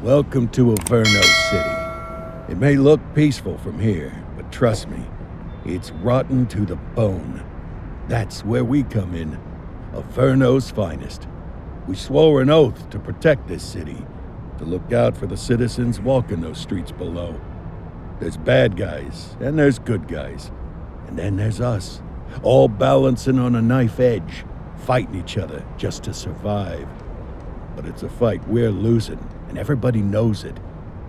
Welcome to Averno City. It may look peaceful from here, but trust me, it's rotten to the bone. That's where we come in. Averno's finest. We swore an oath to protect this city, to look out for the citizens walking those streets below. There's bad guys, and there's good guys. And then there's us, all balancing on a knife edge, fighting each other just to survive. But it's a fight we're losing, and everybody knows it.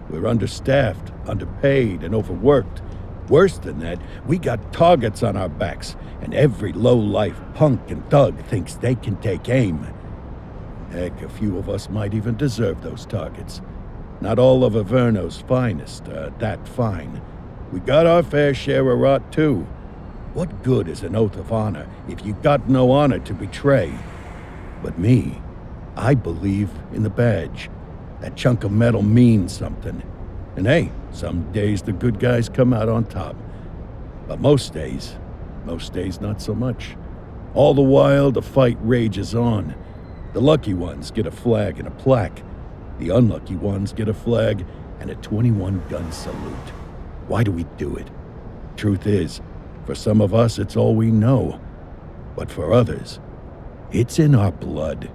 We're understaffed, underpaid, and overworked. Worse than that, we got targets on our backs, and every low-life punk and thug thinks they can take aim. Heck, a few of us might even deserve those targets. Not all of Averno's finest are that fine. We got our fair share of rot, too. What good is an oath of honor if you got no honor to betray? But me, I believe in the badge. That chunk of metal means something. And hey, some days the good guys come out on top. But most days not so much. All the while, the fight rages on. The lucky ones get a flag and a plaque. The unlucky ones get a flag and a 21-gun salute. Why do we do it? Truth is, for some of us, it's all we know. But for others, it's in our blood.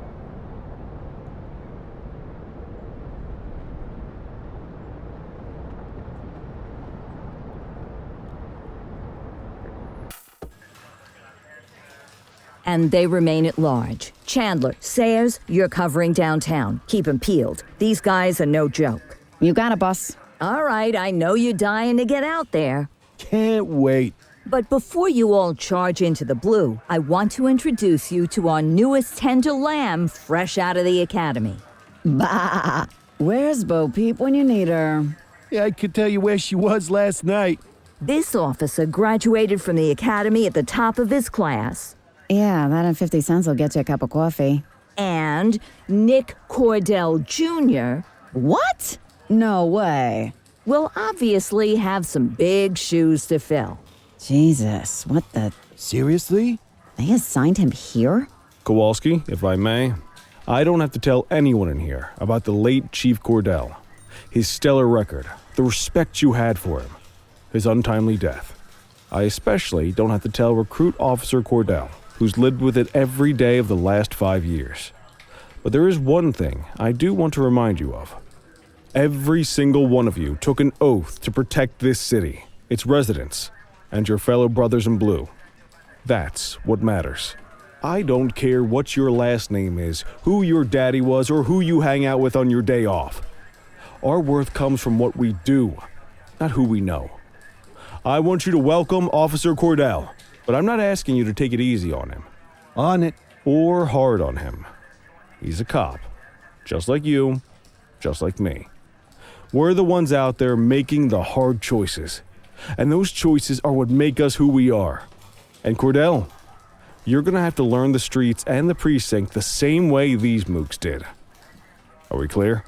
And they remain at large. Chandler, Sayers, you're covering downtown. Keep 'em peeled. These guys are no joke. You got it, boss. All right, I know you're dying to get out there. Can't wait. But before you all charge into the blue, I want to introduce you to our newest tender lamb fresh out of the academy. Bah! Where's Bo Peep when you need her? Yeah, I could tell you where she was last night. This officer graduated from the academy at the top of his class. Yeah, that and 50 cents will get you a cup of coffee. And Nick Cordell Jr. What? No way. will obviously have some big shoes to fill. Jesus, what the... Seriously? They assigned him here? Kowalski, if I may, I don't have to tell anyone in here about the late Chief Cordell, his stellar record, the respect you had for him, his untimely death. I especially don't have to tell Recruit Officer Cordell, who's lived with it every day of the last 5 years. But there is one thing I do want to remind you of. Every single one of you took an oath to protect this city, its residents, and your fellow brothers in blue. That's what matters. I don't care what your last name is, who your daddy was, or who you hang out with on your day off. Our worth comes from what we do, not who we know. I want you to welcome Officer Cordell, but I'm not asking you to take it easy on him. On it. Or hard on him. He's a cop, just like you, just like me. We're the ones out there making the hard choices, and those choices are what make us who we are. And Cordell, you're gonna have to learn the streets and the precinct the same way these mooks did. Are we clear?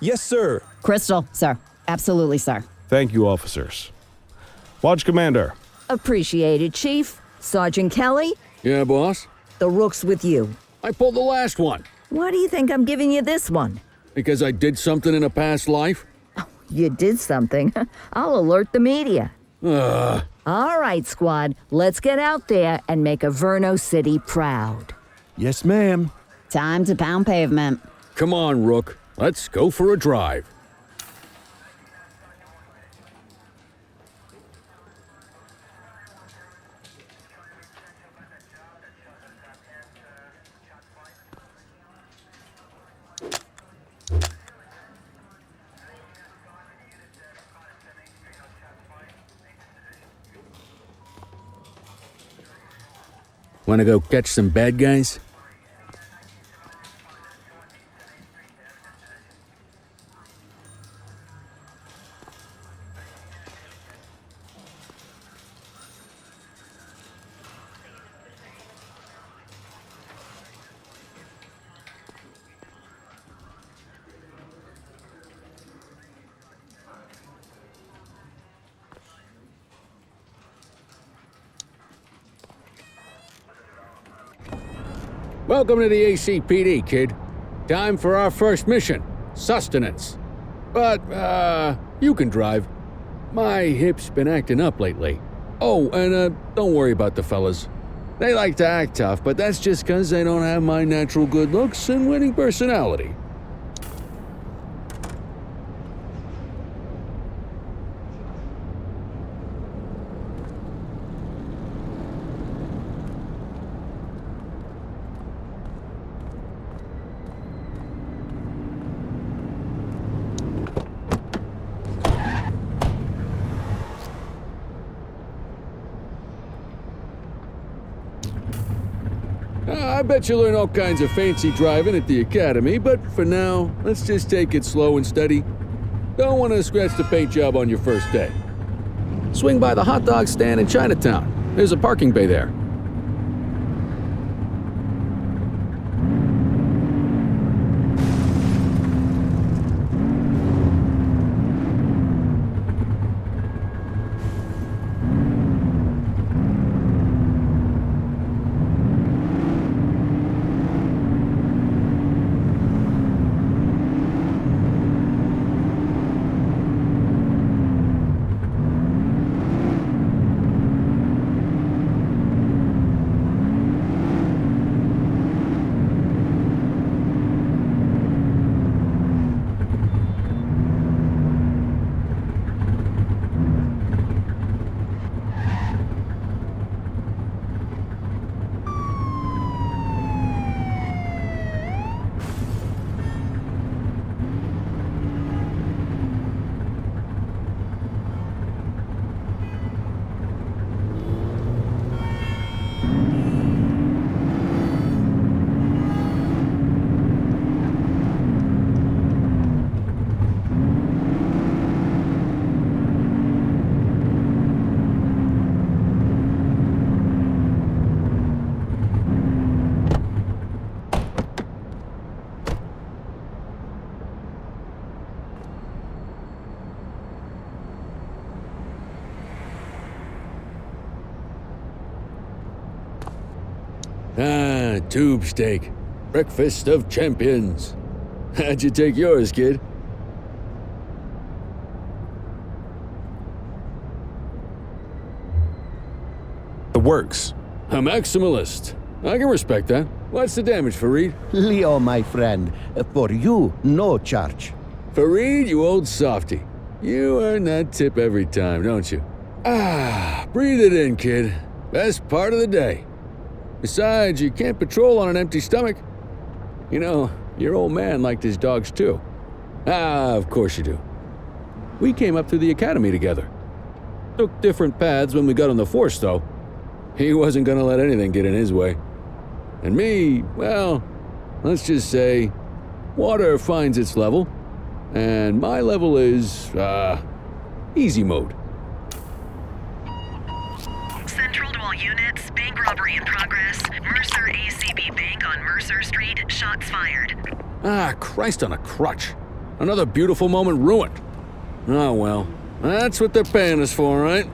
Yes, sir. Crystal, sir. Absolutely, sir. Thank you, officers. Watch Commander. Appreciated, Chief. Sergeant Kelly, Yeah, boss? the rook's with you. I pulled the last one. Why do you think I'm giving you this one? Because I did something in a past life? You did something. I'll alert the media. All right, squad. Let's get out there and make Averno City proud. Yes, ma'am. Time to pound pavement. Come on, Rook. Let's go for a drive. Wanna go catch some bad guys? Welcome to the ACPD, kid. Time for our first mission, sustenance. But, you can drive. My hip's been acting up lately. Oh, and, don't worry about the fellas. They like to act tough, but that's just 'cause they don't have my natural good looks and winning personality. I bet you learn all kinds of fancy driving at the academy, but for now, let's just take it slow and steady. Don't want to scratch the paint job on your first day. Swing by the hot dog stand in Chinatown. There's a parking bay there. Ah, tube steak. Breakfast of champions. How'd you take yours, kid? The works. A maximalist. I can respect that. What's the damage, Fareed? Leo, my friend, for you, no charge. Fareed, you old softy. You earn that tip every time, don't you? Ah, breathe it in, kid. Best part of the day. Besides, you can't patrol on an empty stomach. You know, your old man liked his dogs too. Ah, of course you do. We came up through the academy together. Took different paths when we got on the force, though. He wasn't gonna let anything get in his way. And me, well, let's just say, water finds its level, and my level is, easy mode. Central to all units, bank robbery in progress. Mercer ACB Bank on Mercer Street, shots fired. Ah, Christ on a crutch. Another beautiful moment ruined. Oh well, that's what they're paying us for, right?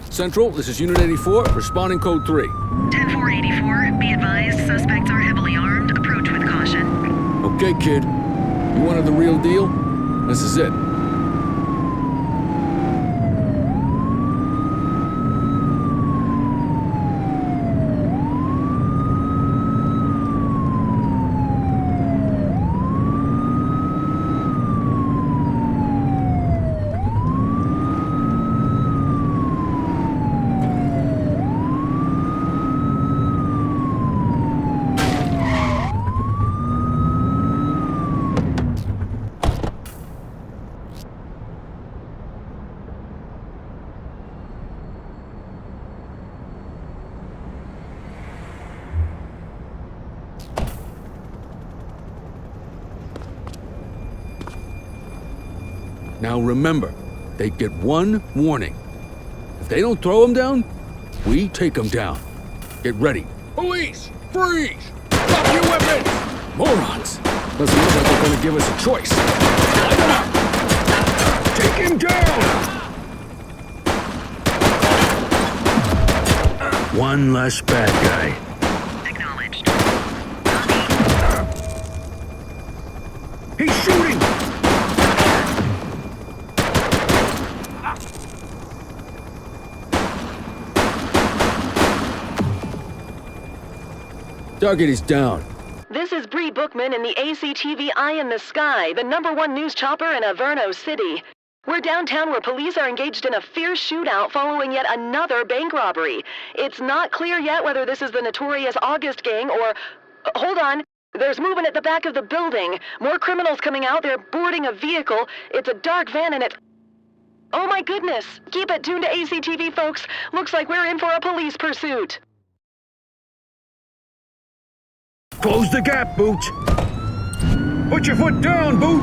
Central, this is Unit 84, responding code 3. 10-484, be advised, suspects are heavily armed. Approach with caution. Okay, kid. You wanted the real deal? This is it. Now remember, they get one warning. If they don't throw them down, we take them down. Get ready. Police! Freeze! Drop your weapons! Morons! Doesn't look like they're gonna give us a choice. Light them up! Take him down! One less bad guy. Acknowledged. Target is down. This is Bree Bookman in the ACTV Eye in the Sky, the #1 news chopper in Averno City. We're downtown where police are engaged in a fierce shootout following yet another bank robbery. It's not clear yet whether this is the notorious August gang or... hold on. There's movement at the back of the building. More criminals coming out. They're boarding a vehicle. It's a dark van and it's... oh my goodness! Keep it tuned to ACTV, folks. Looks like we're in for a police pursuit. Close the gap, Boot! Put your foot down, Boot!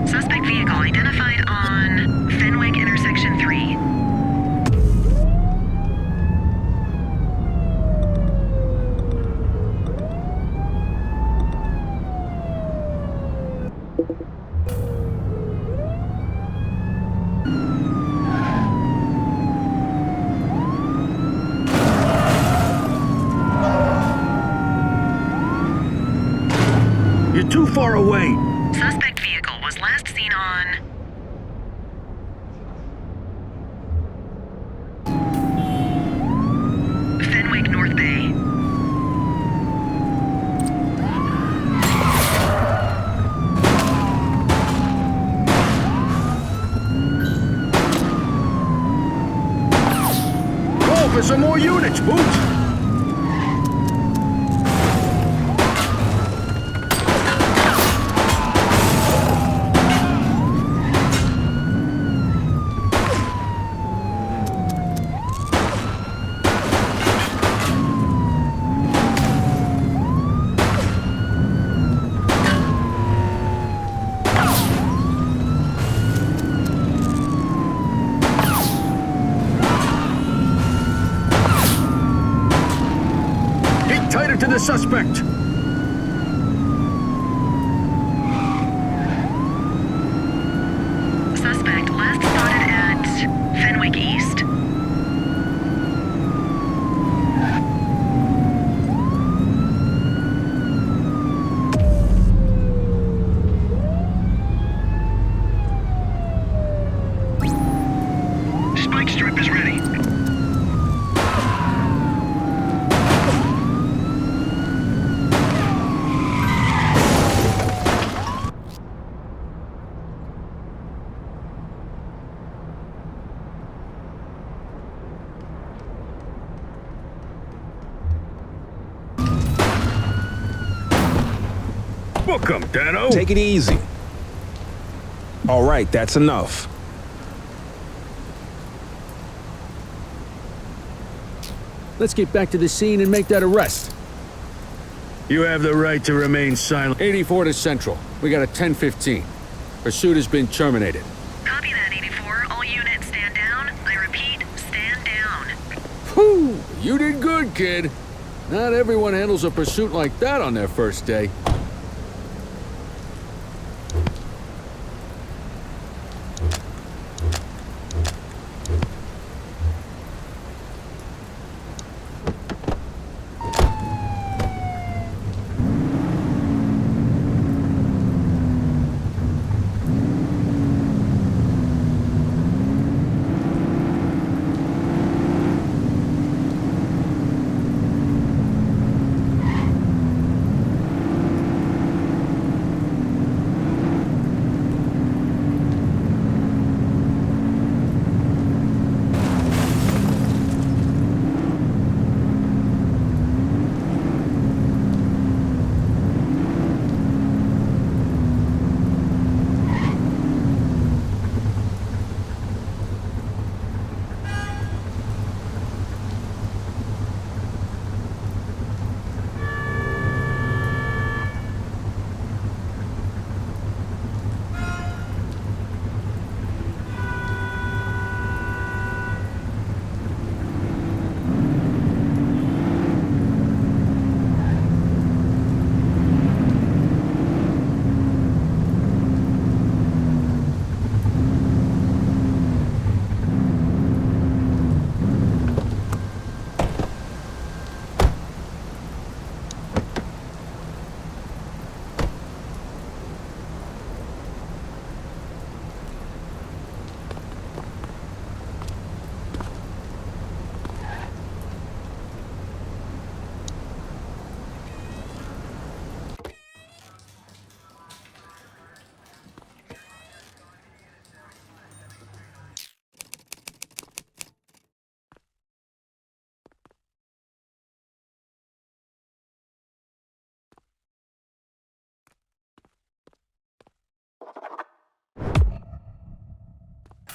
Suspect vehicle identified on Fenwick intersection 3. You're too far away! Suspect vehicle was last seen on... Fenwick North Bay. Call for some more units, Boot! Tighter to the suspect! Suspect last spotted at Fenwick East. Spike strip is ready. Book 'em, Dano! Take it easy. All right, that's enough. Let's get back to the scene and make that arrest. You have the right to remain silent. 84 to Central. We got a 10:15. Pursuit has been terminated. Copy that, 84. All units stand down. I repeat, stand down. Whew! You did good, kid. Not everyone handles a pursuit like that on their first day.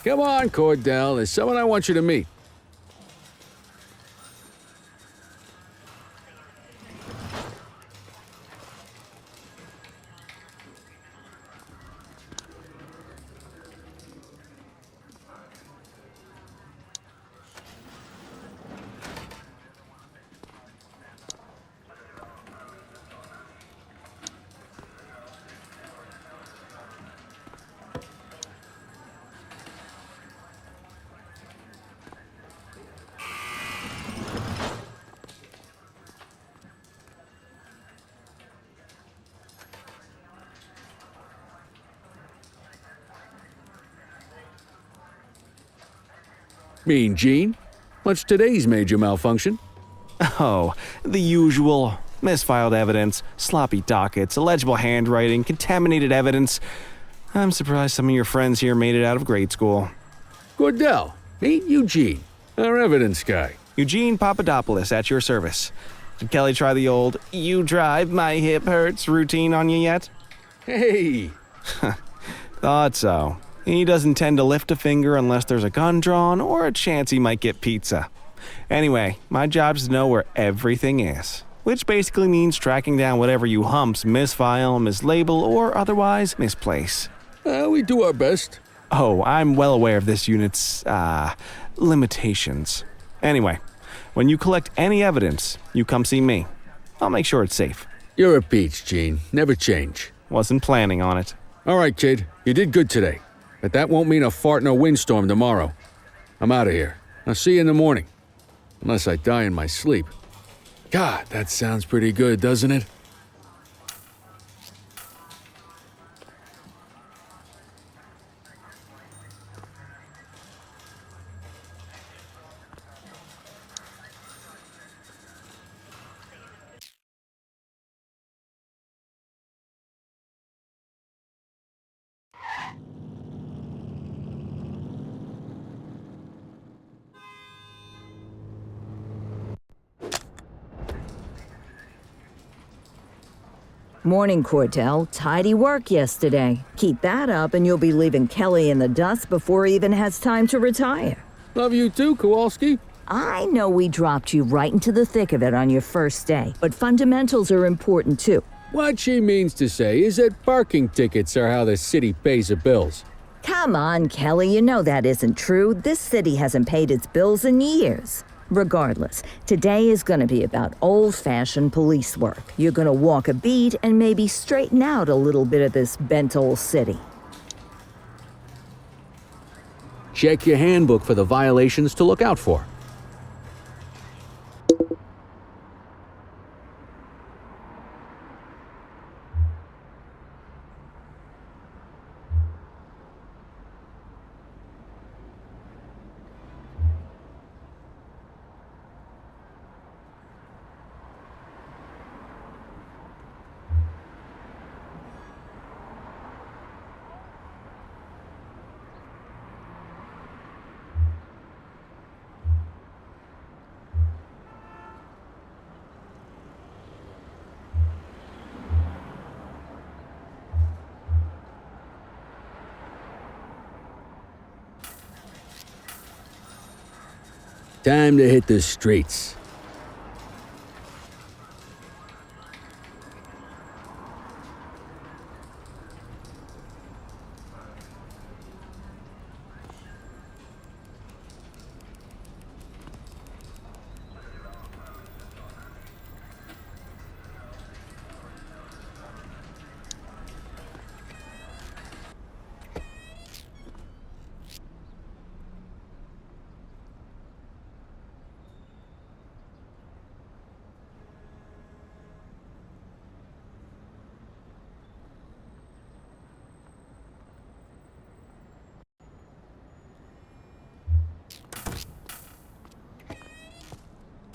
Come on, Cordell. There's someone I want you to meet. Mean Gene? What's today's major malfunction? Oh, the usual. Misfiled evidence, sloppy dockets, illegible handwriting, contaminated evidence. I'm surprised some of your friends here made it out of grade school. Cordell, meet Eugene, our evidence guy. Eugene Papadopoulos at your service. Did Kelly try the old, you drive, my hip hurts routine on you yet? Hey! Thought so. He doesn't tend to lift a finger unless there's a gun drawn or a chance he might get pizza. Anyway, my job's to know where everything is, which basically means tracking down whatever you humps misfile, mislabel, or otherwise misplace. We do our best. Oh, I'm well aware of this unit's, limitations. Anyway, when you collect any evidence, you come see me. I'll make sure it's safe. You're a peach, Gene. Never change. Wasn't planning on it. All right, kid. You did good today. But that won't mean a fart in a windstorm tomorrow. I'm out of here. I'll see you in the morning. Unless I die in my sleep. God, that sounds pretty good, doesn't it? Morning, Cordell. Tidy work yesterday. Keep that up and you'll be leaving Kelly in the dust before he even has time to retire. Love you too, Kowalski. I know we dropped you right into the thick of it on your first day, but fundamentals are important too. What she means to say is that parking tickets are how the city pays the bills. Come on, Kelly, you know that isn't true. This city hasn't paid its bills in years. Regardless, today is going to be about old-fashioned police work. You're going to walk a beat and maybe straighten out a little bit of this bent old city. Check your handbook for the violations to look out for. Time to hit the streets.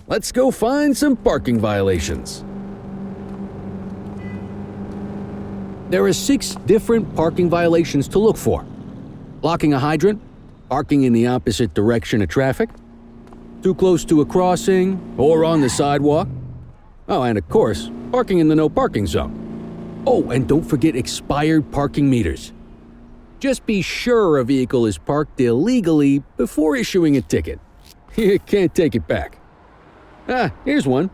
Let's go find some parking violations. There are 6 different parking violations to look for. Blocking a hydrant, parking in the opposite direction of traffic, too close to a crossing or on the sidewalk. Oh, and of course, parking in the no parking zone. Oh, and don't forget expired parking meters. Just be sure a vehicle is parked illegally before issuing a ticket. You can't take it back. Ah, here's one.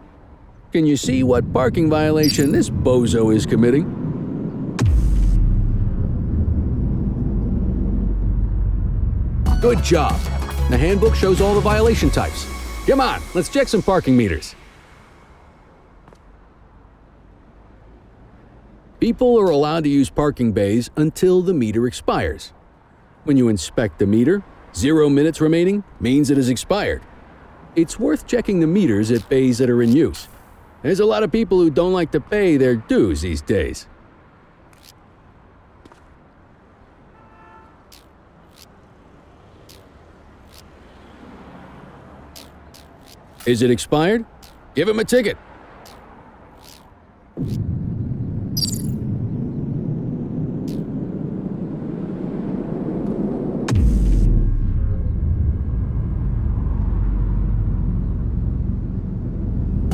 Can you see what parking violation this bozo is committing? Good job. The handbook shows all the violation types. Come on, let's check some parking meters. People are allowed to use parking bays until the meter expires. When you inspect the meter, 0 minutes remaining means it has expired. It's worth checking the meters at bays that are in use. There's a lot of people who don't like to pay their dues these days. Is it expired? Give him a ticket.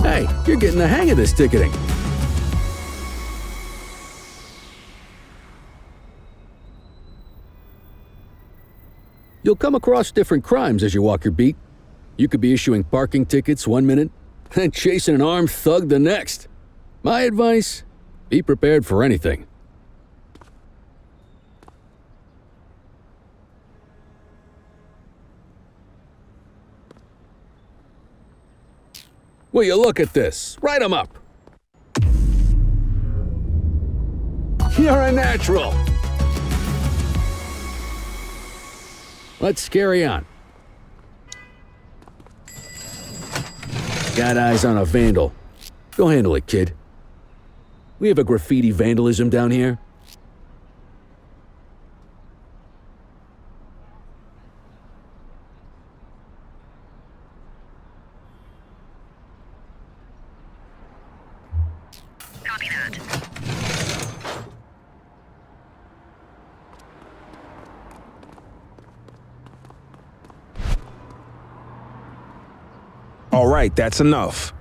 Hey, you're getting the hang of this ticketing. You'll come across different crimes as you walk your beat. You could be issuing parking tickets 1 minute and chasing an armed thug the next. My advice, be prepared for anything. Will you look at this? Write 'em up. You're a natural. Let's carry on. Got eyes on a vandal. Go handle it, kid. We have a graffiti vandalism down here. Copy that. All right, that's enough.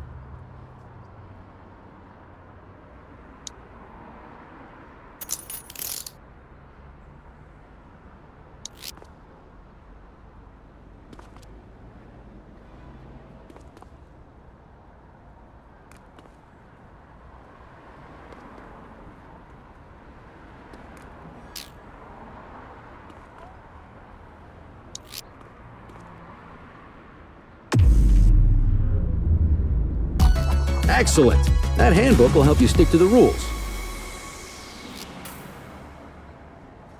Excellent. That handbook will help you stick to the rules.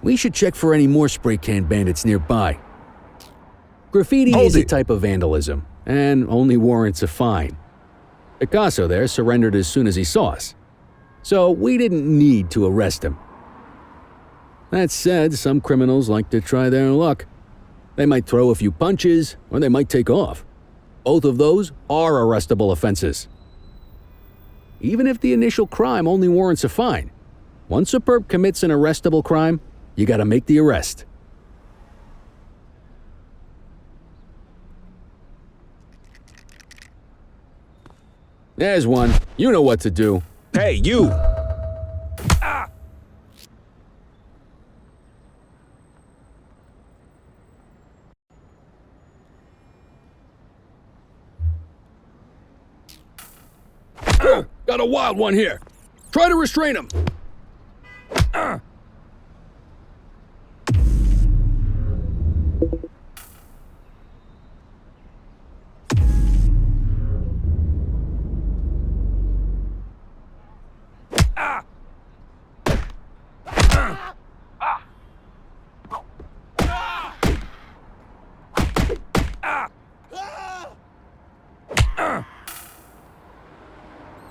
We should check for any more spray can bandits nearby. Graffiti is a type of vandalism, and only warrants a fine. Picasso there surrendered as soon as he saw us, so we didn't need to arrest him. That said, some criminals like to try their luck. They might throw a few punches, or they might take off. Both of those are arrestable offenses. Even if the initial crime only warrants a fine, once a perp commits an arrestable crime, you gotta make the arrest. There's one. You know what to do. Hey, you! Got a wild one here. Try to restrain him.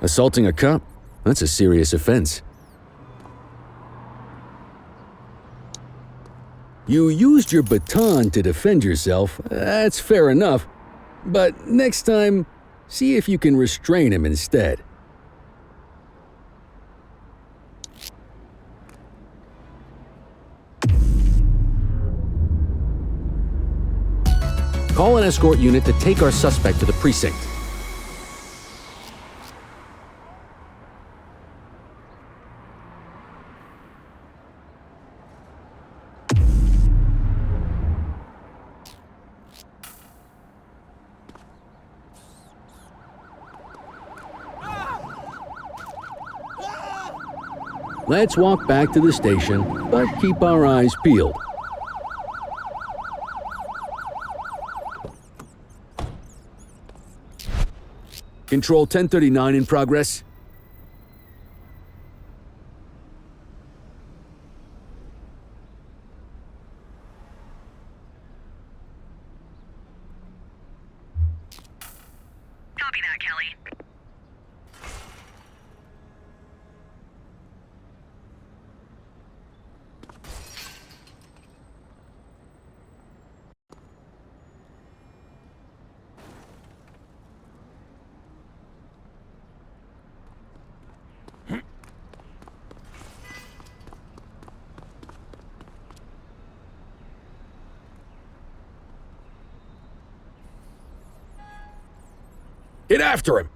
Assaulting a cop? That's a serious offense. You used your baton to defend yourself. That's fair enough. But next time, see if you can restrain him instead. Call an escort unit to take our suspect to the precinct. Let's walk back to the station, but keep our eyes peeled. Control 1039 in progress. Copy that, Kelly. Get after him!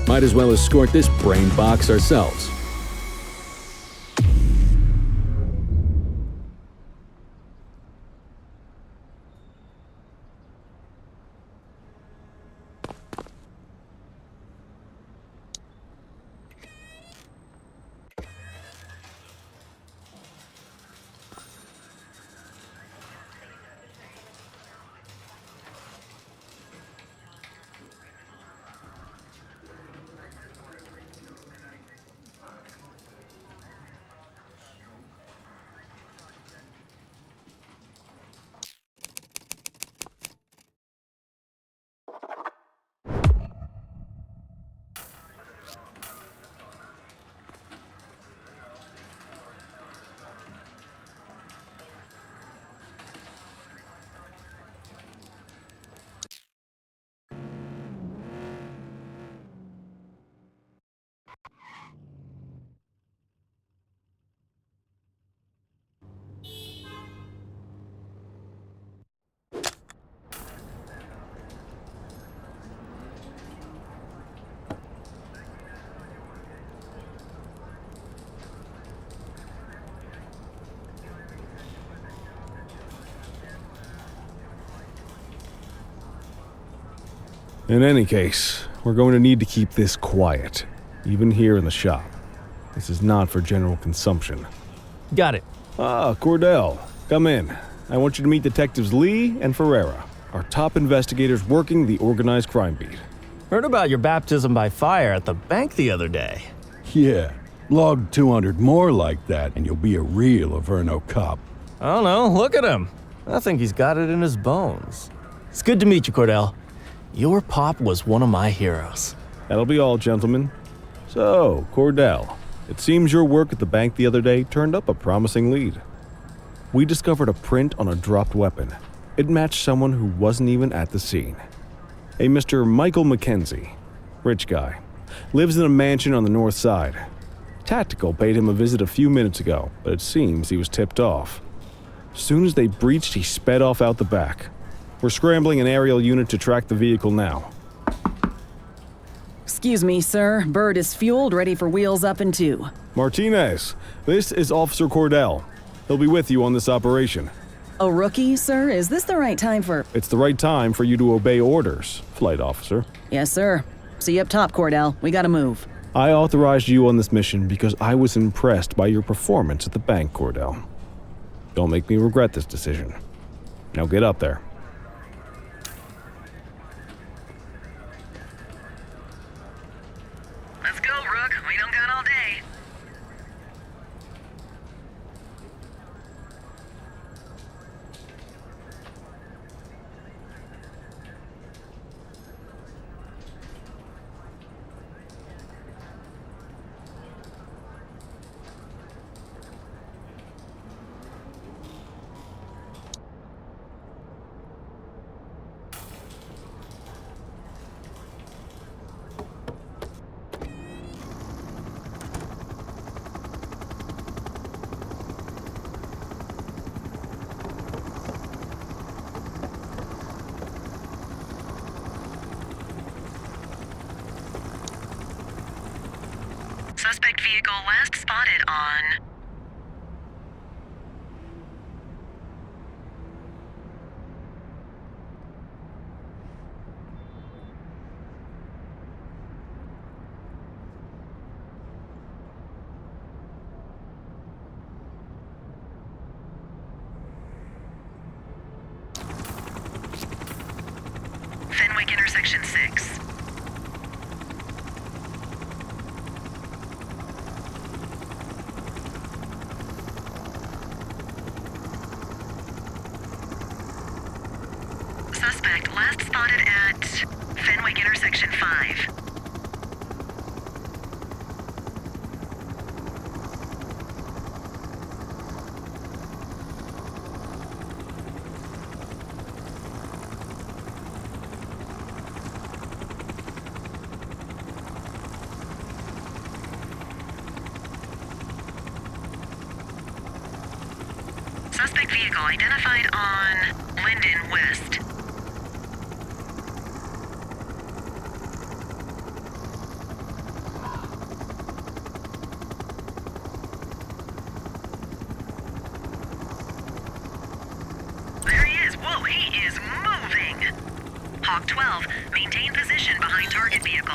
Might as well escort this brain box ourselves. In any case, we're going to need to keep this quiet, even here in the shop. This is not for general consumption. Got it. Ah, Cordell, come in. I want you to meet Detectives Lee and Ferreira, our top investigators working the organized crime beat. Heard about your baptism by fire at the bank the other day. Yeah, log 200 more like that and you'll be a real Averno cop. I don't know, look at him. I think he's got it in his bones. It's good to meet you, Cordell. Your pop was one of my heroes. That'll be all, gentlemen. So, Cordell, it seems your work at the bank the other day turned up a promising lead. We discovered a print on a dropped weapon. It matched someone who wasn't even at the scene. A Mr. Michael Mackenzie, rich guy, lives in a mansion on the north side. Tactical paid him a visit a few minutes ago, but it seems he was tipped off. As soon as they breached, he sped off out the back. We're scrambling an aerial unit to track the vehicle now. Excuse me, sir. Bird is fueled, ready for wheels up in 2. Martinez, this is Officer Cordell. He'll be with you on this operation. A rookie, sir? Is this the right time for... It's the right time for you to obey orders, flight officer. Yes, sir. See you up top, Cordell. We gotta move. I authorized you on this mission because I was impressed by your performance at the bank, Cordell. Don't make me regret this decision. Now get up there. Let's go, Rook. We don't got all day. vehicle last spotted on... Fenwick intersection 6. Suspect last spotted at Fenwick intersection 5. Suspect vehicle identified on Linden West. There he is. Whoa, he is moving. Hawk 12, maintain position behind target vehicle.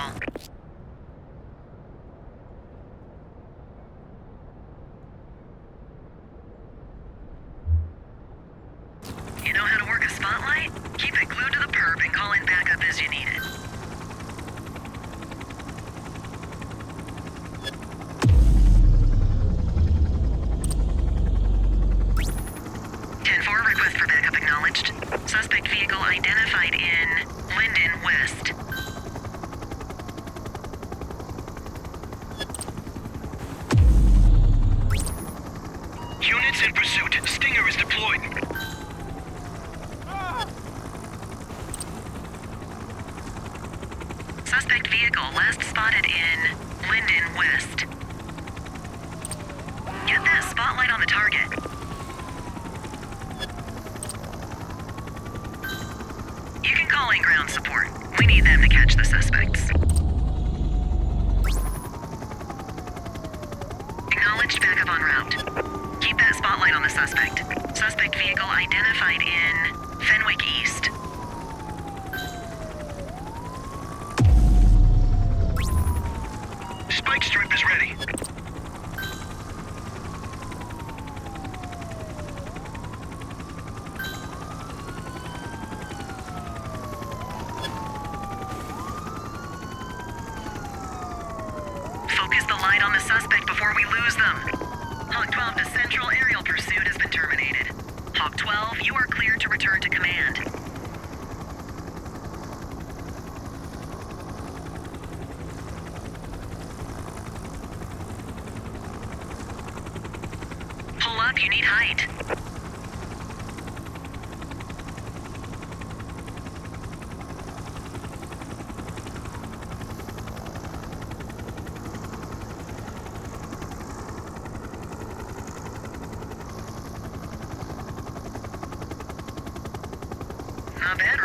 You know how to work a spotlight? Keep it glued to the perp and call in backup as you need it. Request for backup acknowledged. Suspect vehicle identified in Linden West. Units in pursuit. Stinger is deployed. Suspect vehicle last spotted in Linden West. Get that spotlight on the target. You can call in ground support. We need them to catch the suspects. Acknowledged backup en route. Keep that spotlight on the suspect. Suspect vehicle identified in Fenwick East. Spike strip is ready. Focus the light on the suspect before we lose them. Hawk 12 to Central aerial pursuit has been terminated. Hawk 12, you are cleared to return to command. Pull up, you need height. Not bad,